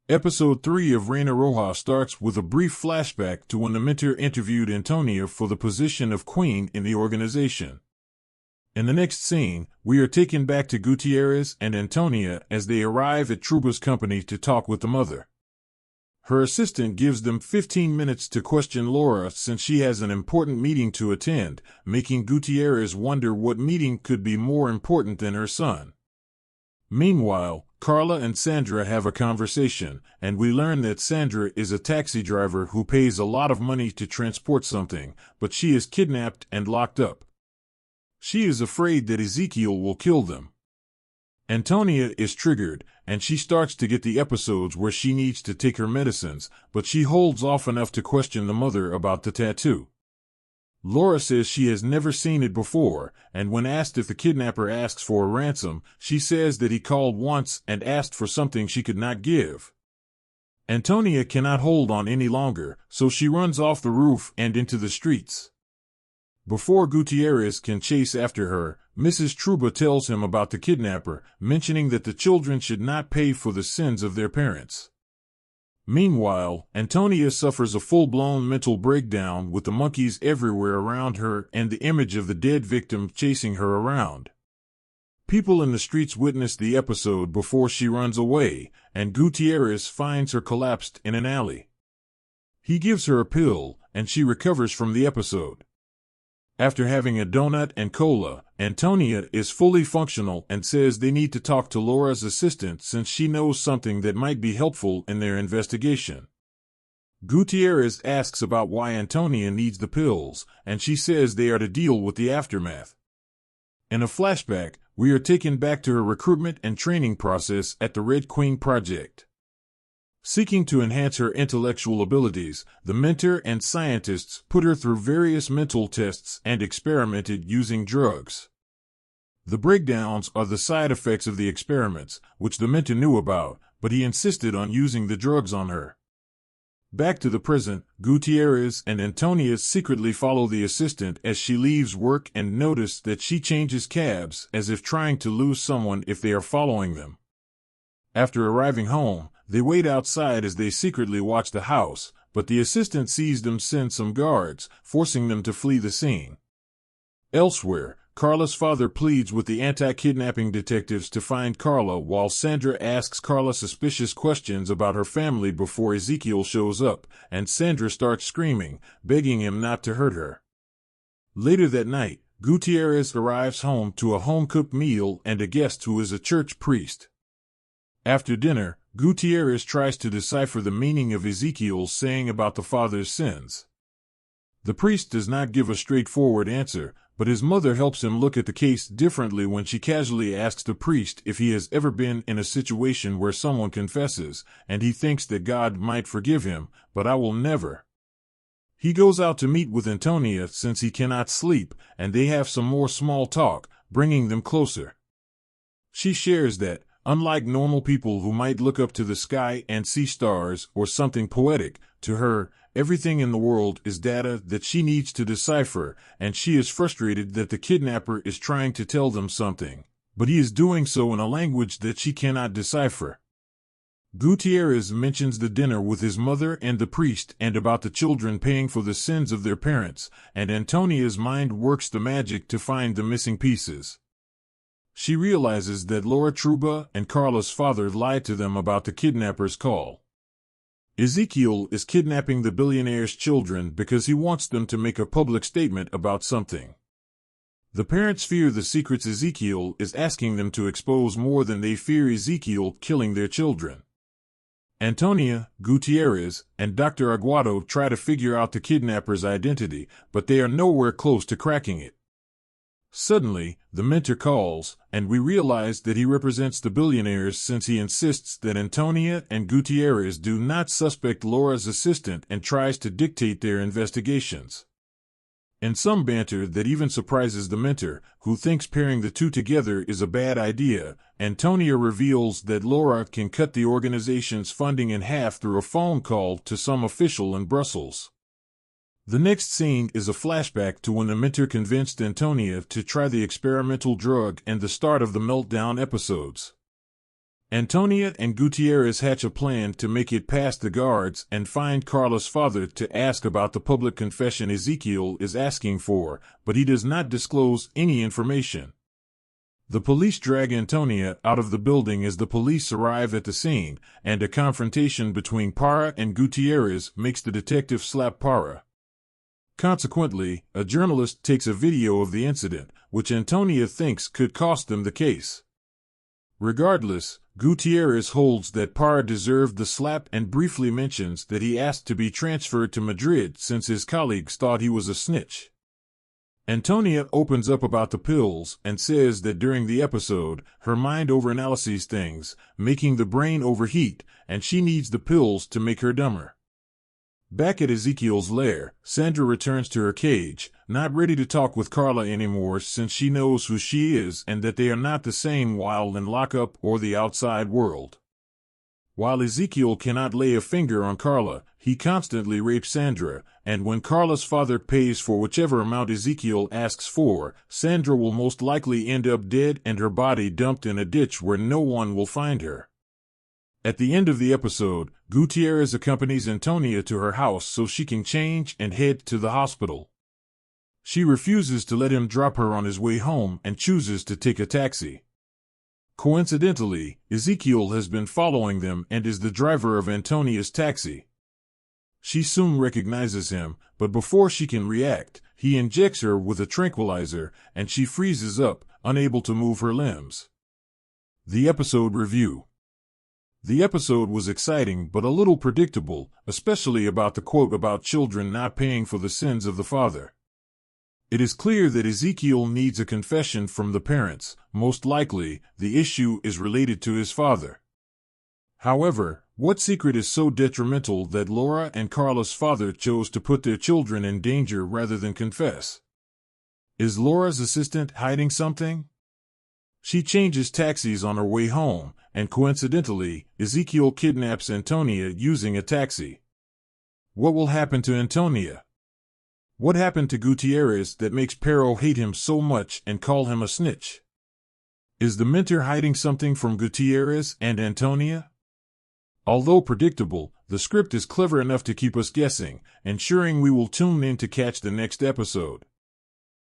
Episode 3 of Reina Roja starts with a brief flashback to when the mentor interviewed Antonia for the position of queen in the organization. In the next scene, we are taken back to Gutierrez and Antonia as they arrive at Truba's company to talk with the mother. Her assistant gives them 15 minutes to question Laura since she has an important meeting to attend, making Gutierrez wonder what meeting could be more important than her son. Meanwhile, Carla and Sandra have a conversation, and we learn that Sandra is a taxi driver who pays a lot of money to transport something, but she is kidnapped and locked up. She is afraid that Ezekiel will kill them. Antonia is triggered, and she starts to get the episodes where she needs to take her medicines, but she holds off enough to question the mother about the tattoo. Laura says she has never seen it before, and when asked if the kidnapper asks for a ransom, she says that he called once and asked for something she could not give. Antonia cannot hold on any longer, so she runs off the roof and into the streets. Before Gutierrez can chase after her, Mrs. Truba tells him about the kidnapper, mentioning that the children should not pay for the sins of their parents. Meanwhile, Antonia suffers a full-blown mental breakdown with the monkeys everywhere around her and the image of the dead victim chasing her around. People in the streets witness the episode before she runs away, and Gutierrez finds her collapsed in an alley. He gives her a pill, and she recovers from the episode. After having a donut and cola, Antonia is fully functional and says they need to talk to Laura's assistant since she knows something that might be helpful in their investigation. Gutierrez asks about why Antonia needs the pills, and she says they are to deal with the aftermath. In a flashback, we are taken back to her recruitment and training process at the Red Queen Project. Seeking to enhance her intellectual abilities, the mentor and scientists put her through various mental tests and experimented using drugs. The breakdowns are the side effects of the experiments, which the mentor knew about, but he insisted on using the drugs on her. Back to the present, Gutierrez and Antonia secretly follow the assistant as she leaves work and notice that she changes cabs as if trying to lose someone if they are following them. After arriving home, they wait outside as they secretly watch the house, but the assistant sees them send some guards, forcing them to flee the scene. Elsewhere, Carla's father pleads with the anti-kidnapping detectives to find Carla while Sandra asks Carla suspicious questions about her family before Ezekiel shows up, and Sandra starts screaming, begging him not to hurt her. Later that night, Gutierrez arrives home to a home-cooked meal and a guest who is a church priest. After dinner, Gutierrez tries to decipher the meaning of Ezekiel's saying about the father's sins. The priest does not give a straightforward answer, but his mother helps him look at the case differently when she casually asks the priest if he has ever been in a situation where someone confesses, and he thinks that God might forgive him, but I will never. He goes out to meet with Antonia since he cannot sleep, and they have some more small talk, bringing them closer. She shares that, unlike normal people who might look up to the sky and see stars or something poetic, to her, everything in the world is data that she needs to decipher, and she is frustrated that the kidnapper is trying to tell them something, but he is doing so in a language that she cannot decipher. Gutierrez mentions the dinner with his mother and the priest and about the children paying for the sins of their parents, and Antonia's mind works the magic to find the missing pieces. She realizes that Laura Truba and Carla's father lied to them about the kidnapper's call. Ezekiel is kidnapping the billionaire's children because he wants them to make a public statement about something. The parents fear the secrets Ezekiel is asking them to expose more than they fear Ezekiel killing their children. Antonia, Gutierrez, and Dr. Aguado try to figure out the kidnapper's identity, but they are nowhere close to cracking it. Suddenly, the mentor calls, and we realize that he represents the billionaires since he insists that Antonia and Gutierrez do not suspect Laura's assistant and tries to dictate their investigations. In some banter that even surprises the mentor, who thinks pairing the two together is a bad idea, Antonia reveals that Laura can cut the organization's funding in half through a phone call to some official in Brussels. The next scene is a flashback to when the mentor convinced Antonia to try the experimental drug and the start of the meltdown episodes. Antonia and Gutierrez hatch a plan to make it past the guards and find Carla's father to ask about the public confession Ezekiel is asking for, but he does not disclose any information. The police drag Antonia out of the building as the police arrive at the scene, and a confrontation between Parra and Gutierrez makes the detective slap Parra. Consequently, a journalist takes a video of the incident, which Antonia thinks could cost them the case. Regardless, Gutierrez holds that Parra deserved the slap and briefly mentions that he asked to be transferred to Madrid since his colleagues thought he was a snitch. Antonia opens up about the pills and says that during the episode, her mind overanalyzes things, making the brain overheat, and she needs the pills to make her dumber. Back at Ezekiel's lair, Sandra returns to her cage, not ready to talk with Carla anymore since she knows who she is and that they are not the same while in lockup or the outside world. While Ezekiel cannot lay a finger on Carla, he constantly rapes Sandra, and when Carla's father pays for whichever amount Ezekiel asks for, Sandra will most likely end up dead and her body dumped in a ditch where no one will find her. At the end of the episode, Gutierrez accompanies Antonia to her house so she can change and head to the hospital. She refuses to let him drop her on his way home and chooses to take a taxi. Coincidentally, Ezekiel has been following them and is the driver of Antonia's taxi. She soon recognizes him, but before she can react, he injects her with a tranquilizer and she freezes up, unable to move her limbs. The episode review. The episode was exciting but a little predictable, especially about the quote about children not paying for the sins of the father. It is clear that Ezekiel needs a confession from the parents. Most likely, the issue is related to his father. However, what secret is so detrimental that Laura and Carla's father chose to put their children in danger rather than confess? Is Laura's assistant hiding something? She changes taxis on her way home, and coincidentally, Ezekiel kidnaps Antonia using a taxi. What will happen to Antonia? What happened to Gutierrez that makes Pero hate him so much and call him a snitch? Is the mentor hiding something from Gutierrez and Antonia? Although predictable, the script is clever enough to keep us guessing, ensuring we will tune in to catch the next episode.